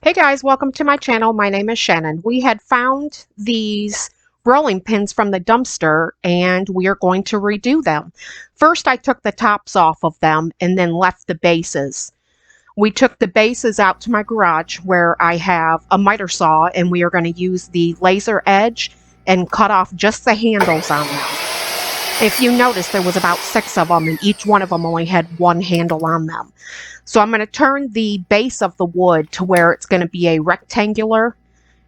Hey guys, welcome to my channel. My name is Shannon. We had found these rolling pins from the dumpster and we are going to redo them. First, I took the tops off of them and then left the bases. We took the bases out to my garage where I have a miter saw and we are going to use the laser edge and cut off just the handles on them. If you notice, there was about 6 of them and each one of them only had one handle on them. So I'm going to turn the base of the wood to where it's going to be a rectangular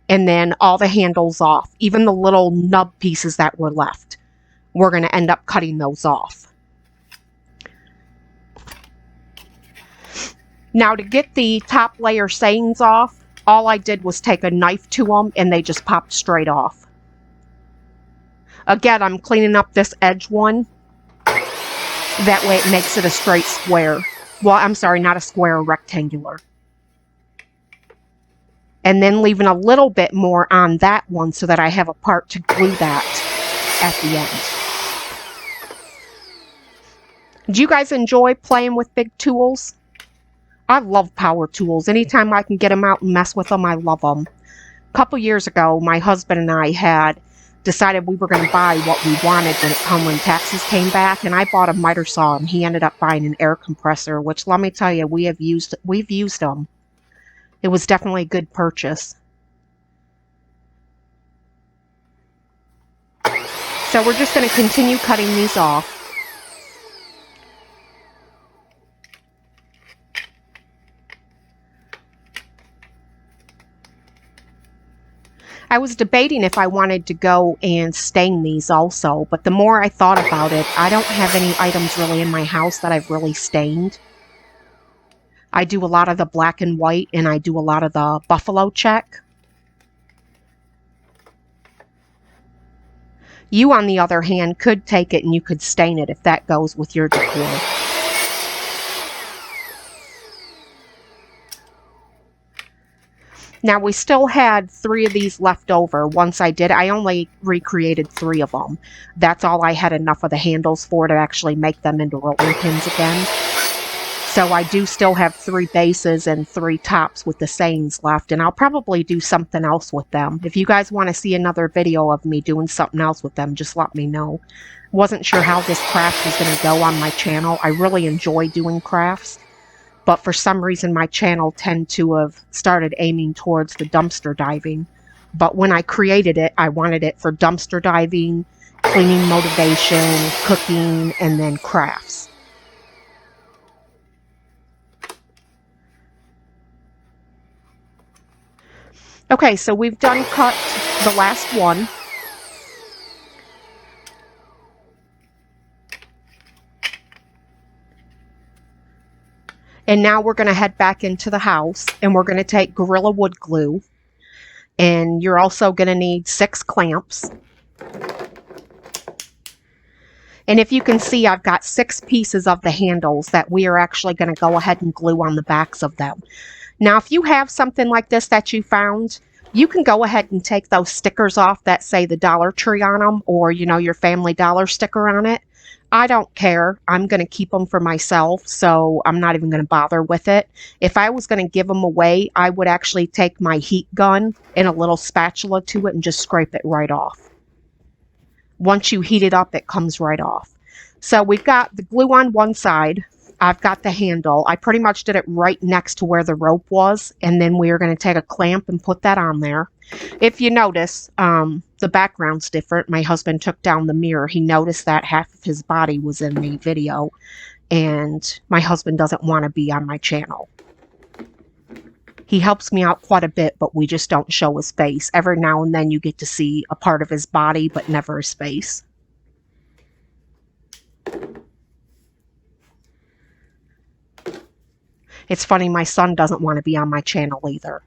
and then all the handles off, even the little nub pieces that were left. We're going to end up cutting those off. Now to get the top layer sayings off, all I did was take a knife to them and they just popped straight off. Again, I'm cleaning up this edge one. That way it makes it a straight square. Well, I'm sorry, not a square, a rectangular. And then leaving a little bit more on that one so that I have a part to glue that at the end. Do you guys enjoy playing with big tools? I love power tools. Anytime I can get them out and mess with them, I love them. A couple years ago, my husband and I had decided we were going to buy what we wanted when taxes came back, and I bought a miter saw and he ended up buying an air compressor, which let me tell you, we've used them. It was definitely a good purchase. So we're just going to continue cutting these off. I was debating if I wanted to go and stain these also, but the more I thought about it, I don't have any items really in my house that I've really stained. I do a lot of the black and white, and I do a lot of the buffalo check. You, on the other hand, could take it and you could stain it if that goes with your decor. Now, we still had 3 of these left over. Once I only recreated 3 of them. That's all I had enough of the handles for to actually make them into rolling pins again. So I do still have 3 bases and 3 tops with the sayings left, and I'll probably do something else with them. If you guys want to see another video of me doing something else with them, just let me know. Wasn't sure how this craft was going to go on my channel. I really enjoy doing crafts. But for some reason, my channel tend to have started aiming towards the dumpster diving. But when I created it, I wanted it for dumpster diving, cleaning motivation, cooking, and then crafts. Okay, so we've done cut the last one. And now we're going to head back into the house and we're going to take Gorilla Wood glue. And you're also going to need 6 clamps. And if you can see, I've got 6 pieces of the handles that we are actually going to go ahead and glue on the backs of them. Now, if you have something like this that you found, you can go ahead and take those stickers off that say the Dollar Tree on them, or, you know, your Family Dollar sticker on it. I don't care. I'm going to keep them for myself, so I'm not even going to bother with it. If I was going to give them away, I would actually take my heat gun and a little spatula to it and just scrape it right off. Once you heat it up, it comes right off. So we've got the glue on one side. I've got the handle. I pretty much did it right next to where the rope was, and then we are going to take a clamp and put that on there. If you notice, the background's different. My husband took down the mirror. He noticed that half of his body was in the video, and my husband doesn't want to be on my channel. He helps me out quite a bit, but we just don't show his face. Every now and then you get to see a part of his body, but never his face. It's funny, my son doesn't want to be on my channel either.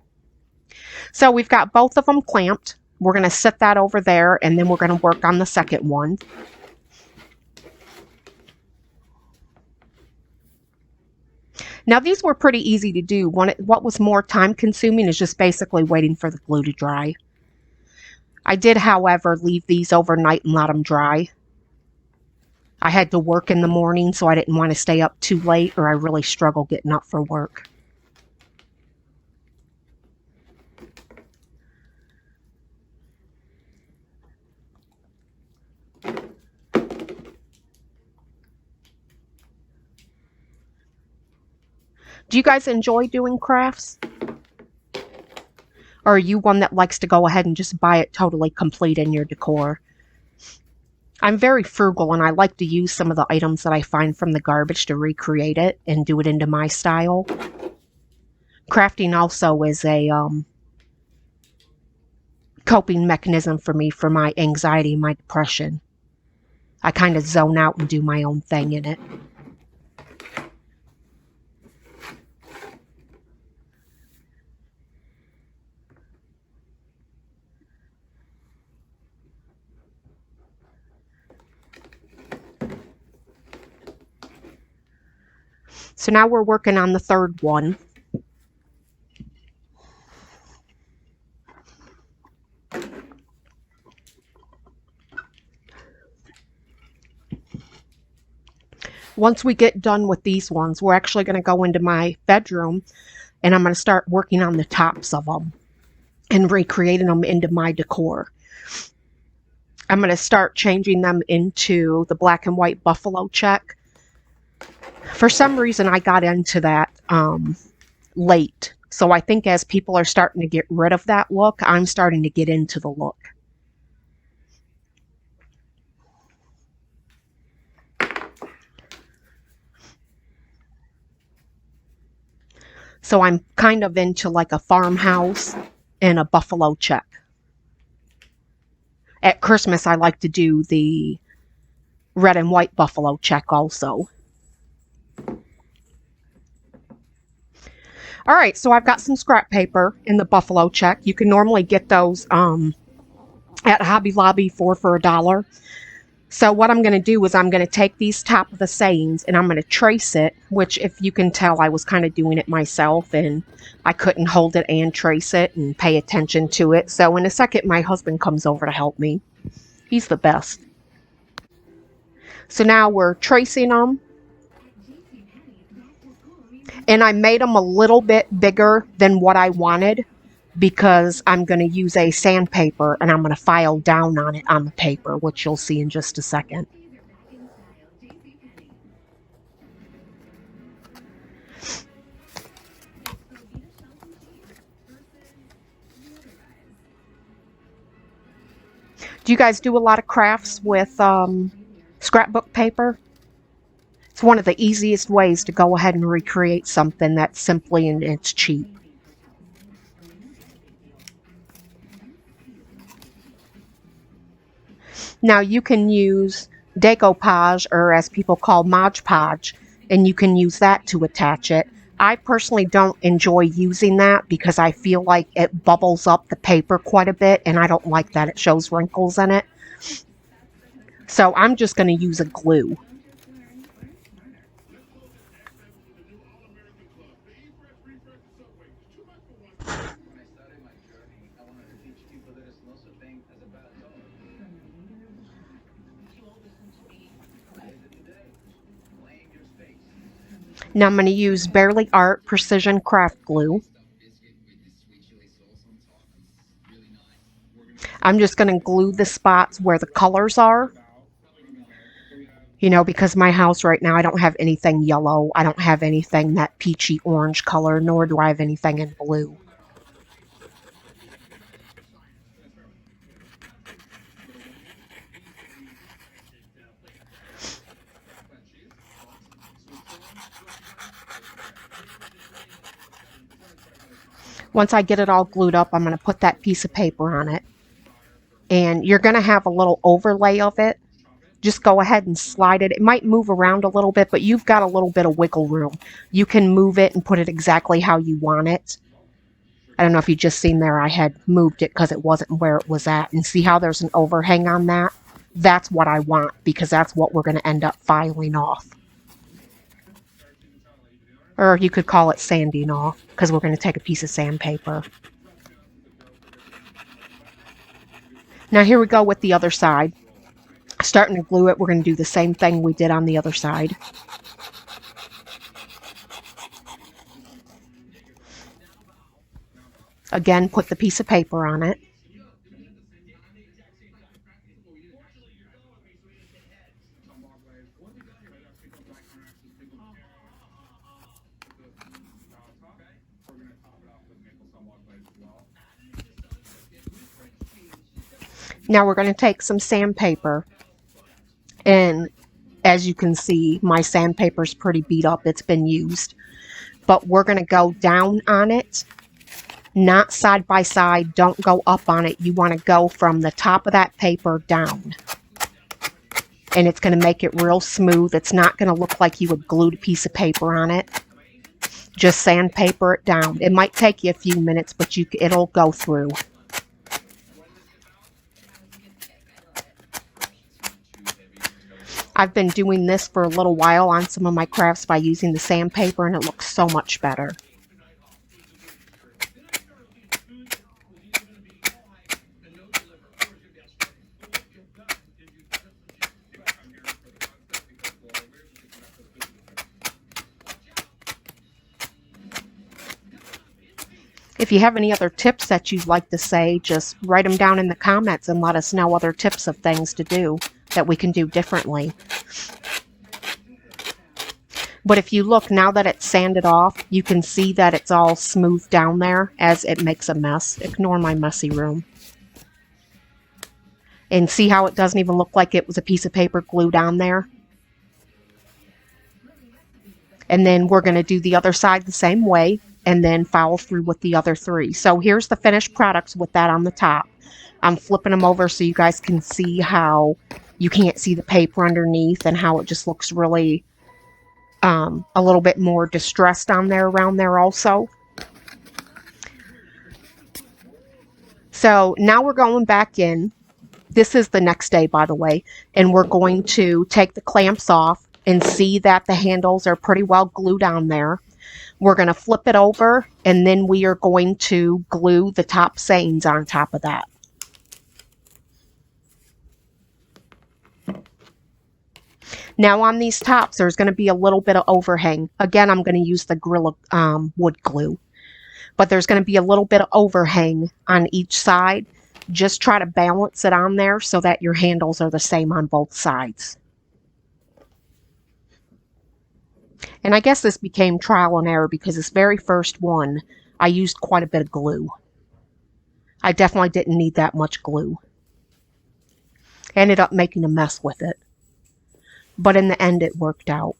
So we've got both of them clamped. We're going to set that over there, and then we're going to work on the second one. Now, these were pretty easy to do. What was more time-consuming is just basically waiting for the glue to dry. I did, however, leave these overnight and let them dry. I had to work in the morning, so I didn't want to stay up too late, or I really struggle getting up for work. Do you guys enjoy doing crafts? Or are you one that likes to go ahead and just buy it totally complete in your decor? I'm very frugal and I like to use some of the items that I find from the garbage to recreate it and do it into my style. Crafting also is a coping mechanism for me for my anxiety, my depression. I kind of zone out and do my own thing in it. So now we're working on the third one. Once we get done with these ones, we're actually going to go into my bedroom and I'm going to start working on the tops of them and recreating them into my decor. I'm going to start changing them into the black and white buffalo check. For some reason, I got into that late. So I think as people are starting to get rid of that look, I'm starting to get into the look. So I'm kind of into like a farmhouse and a buffalo check. At Christmas, I like to do the red and white buffalo check also. All right, so I've got some scrap paper in the buffalo check. You can normally get those at Hobby Lobby for $1. So what I'm going to do is I'm going to take these top of the sayings and I'm going to trace it, which if you can tell, I was kind of doing it myself and I couldn't hold it and trace it and pay attention to it. So in a second, my husband comes over to help me. He's the best. So now we're tracing them. And I made them a little bit bigger than what I wanted because I'm going to use a sandpaper and I'm going to file down on it on the paper, which you'll see in just a second. Do you guys do a lot of crafts with scrapbook paper? It's one of the easiest ways to go ahead and recreate something that's simply and it's cheap. Now you can use decoupage, or as people call Mod Podge, and you can use that to attach it. I personally don't enjoy using that because I feel like it bubbles up the paper quite a bit and I don't like that. It shows wrinkles in it. So I'm just going to use a glue. Now I'm going to use Barely Art Precision Craft Glue. I'm just going to glue the spots where the colors are. You know, because my house right now, I don't have anything yellow. I don't have anything that peachy orange color, nor do I have anything in blue. Once I get it all glued up, I'm going to put that piece of paper on it. And you're going to have a little overlay of it. Just go ahead and slide it. It might move around a little bit, but you've got a little bit of wiggle room. You can move it and put it exactly how you want it. I don't know if you just seen there, I had moved it because it wasn't where it was at. And see how there's an overhang on that? That's what I want because that's what we're going to end up filing off. Or you could call it sanding off because we're going to take a piece of sandpaper. Now here we go with the other side. Starting to glue it, we're going to do the same thing we did on the other side. Again, put the piece of paper on it. Now we're going to take some sandpaper, and as you can see, my sandpaper is pretty beat up. It's been used. But we're going to go down on it, not side by side. Don't go up on it. You want to go from the top of that paper down. And it's going to make it real smooth. It's not going to look like you would glue a piece of paper on it. Just sandpaper it down. It might take you a few minutes, but it'll go through. I've been doing this for a little while on some of my crafts by using the sandpaper, and it looks so much better. If you have any other tips that you'd like to say, just write them down in the comments and let us know other tips of things to do that we can do differently. But if you look, now that it's sanded off, you can see that it's all smooth down there as it makes a mess. Ignore my messy room. And see how it doesn't even look like it was a piece of paper glued on there? And then we're going to do the other side the same way, and then follow through with the other three. So here's the finished products with that on the top. I'm flipping them over so you guys can see how you can't see the paper underneath and how it just looks really a little bit more distressed on there, around there also. So now we're going back in. This is the next day, by the way, and we're going to take the clamps off and see that the handles are pretty well glued on there. We're going to flip it over, and then we are going to glue the top sayings on top of that. Now on these tops, there's going to be a little bit of overhang. Again, I'm going to use the Gorilla wood glue. But there's going to be a little bit of overhang on each side. Just try to balance it on there so that your handles are the same on both sides. And I guess this became trial and error because this very first one, I used quite a bit of glue. I definitely didn't need that much glue. Ended up making a mess with it. But in the end, it worked out.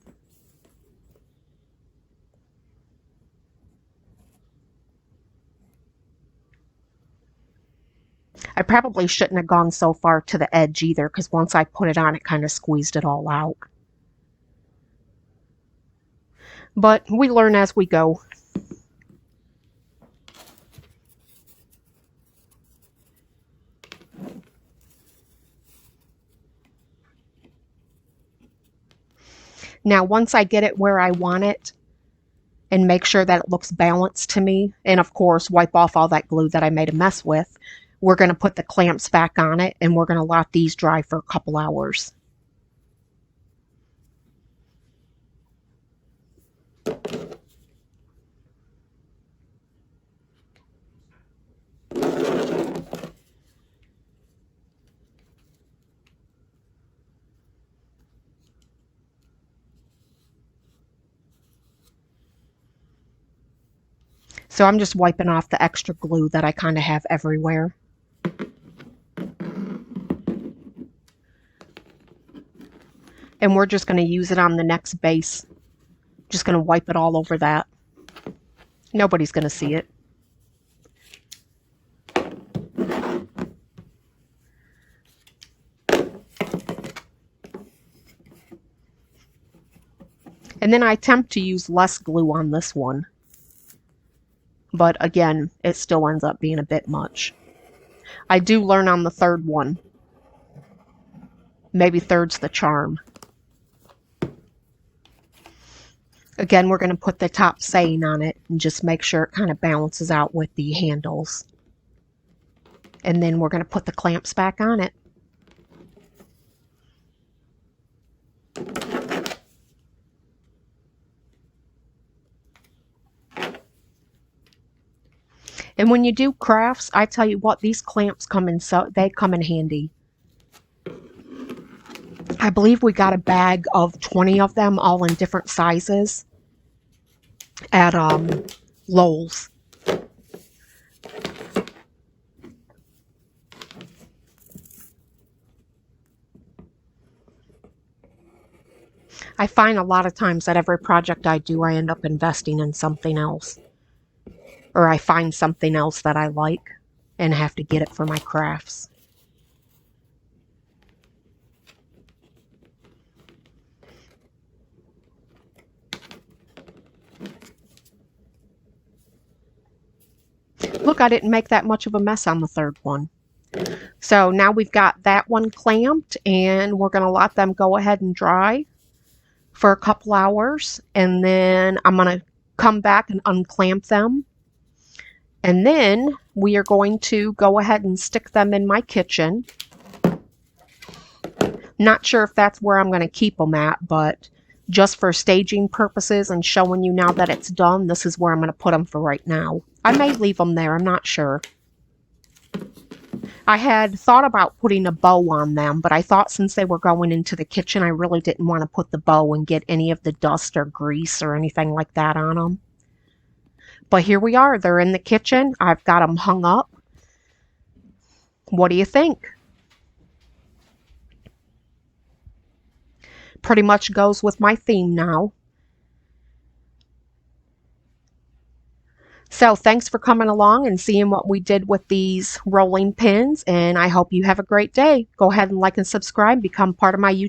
I probably shouldn't have gone so far to the edge either, because once I put it on, it kind of squeezed it all out. But we learn as we go. Now, once I get it where I want it and make sure that it looks balanced to me, and of course, wipe off all that glue that I made a mess with, we're going to put the clamps back on it, and we're going to let these dry for a couple hours. So I'm just wiping off the extra glue that I kind of have everywhere. And we're just going to use it on the next base. Just going to wipe it all over that. Nobody's going to see it. And then I attempt to use less glue on this one. But again, it still ends up being a bit much. I do learn on the third one. Maybe third's the charm. Again, we're going to put the top saying on it and just make sure it kind of balances out with the handles. And then we're going to put the clamps back on it. And when you do crafts, I tell you what, these clamps come in handy. I believe we got a bag of 20 of them, all in different sizes, at Lowe's. I find a lot of times that every project I do, I end up investing in something else. Or I find something else that I like and have to get it for my crafts. Look, I didn't make that much of a mess on the third one. So now we've got that one clamped, and we're going to let them go ahead and dry for a couple hours, and then I'm going to come back and unclamp them. And then we are going to go ahead and stick them in my kitchen. Not sure if that's where I'm going to keep them at, but just for staging purposes and showing you now that it's done, this is where I'm going to put them for right now. I may leave them there, I'm not sure. I had thought about putting a bow on them, but I thought since they were going into the kitchen, I really didn't want to put the bow and get any of the dust or grease or anything like that on them. But here we are, they're in the kitchen. I've got them hung up. What do you think? Pretty much goes with my theme now. So thanks for coming along and seeing what we did with these rolling pins, and I hope you have a great day. Go ahead and like and subscribe, become part of my YouTube